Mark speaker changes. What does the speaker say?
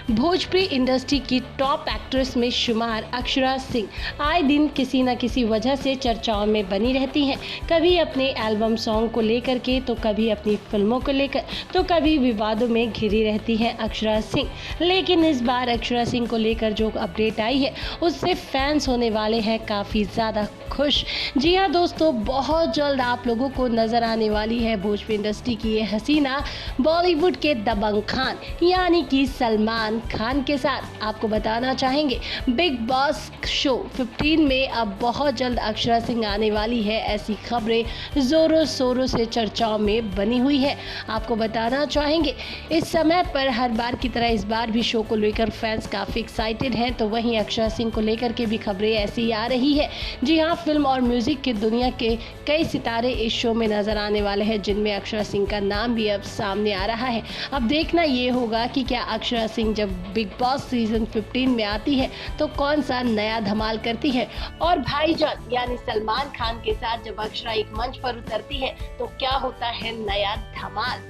Speaker 1: Bhojpuri industry की top actress में शुमार अक्षरा सिंह आए दिन किसी न किसी वजह से चर्चाओं में बनी रहती हैं। कभी अपने एल्बम सॉन्ग को लेकर के, तो कभी अपनी फिल्मों को लेकर, तो कभी विवादों में घिरी रहती हैं अक्षरा सिंह। लेकिन इस बार अक्षरा सिंह को लेकर जो अपडेट आई है, उससे फैंस होने वाले हैं काफ़ी ज़्यादा खुश। जी हाँ दोस्तों, बहुत जल्द आप लोगों को नज़र आने वाली है भोजपुरी इंडस्ट्री की ये हसीना बॉलीवुड के दबंग खान यानी कि सलमान खान के साथ। आपको बताना चाहेंगे बिग बॉस शो 15 में अब बहुत जल्द अक्षरा सिंह आने वाली है, ऐसी खबरें जोरों शोरों से चर्चाओं में बनी हुई है। आपको बताना चाहेंगे इस समय पर हर बार की तरह इस बार भी शो को लेकर फैंस काफ़ी एक्साइटेड हैं, तो वहीं अक्षरा सिंह को लेकर के भी खबरें ऐसी आ रही है। जी हाँ, फिल्म और म्यूजिक की दुनिया के कई सितारे इस शो में नजर आने वाले हैं, जिनमें अक्षरा सिंह का नाम भी अब सामने आ रहा है। अब देखना ये होगा कि क्या अक्षरा सिंह जब बिग बॉस सीजन 15 में आती है तो कौन सा नया धमाल करती है, और भाईजान यानी सलमान खान के साथ जब अक्षरा एक मंच पर उतरती है तो क्या होता है नया धमाल।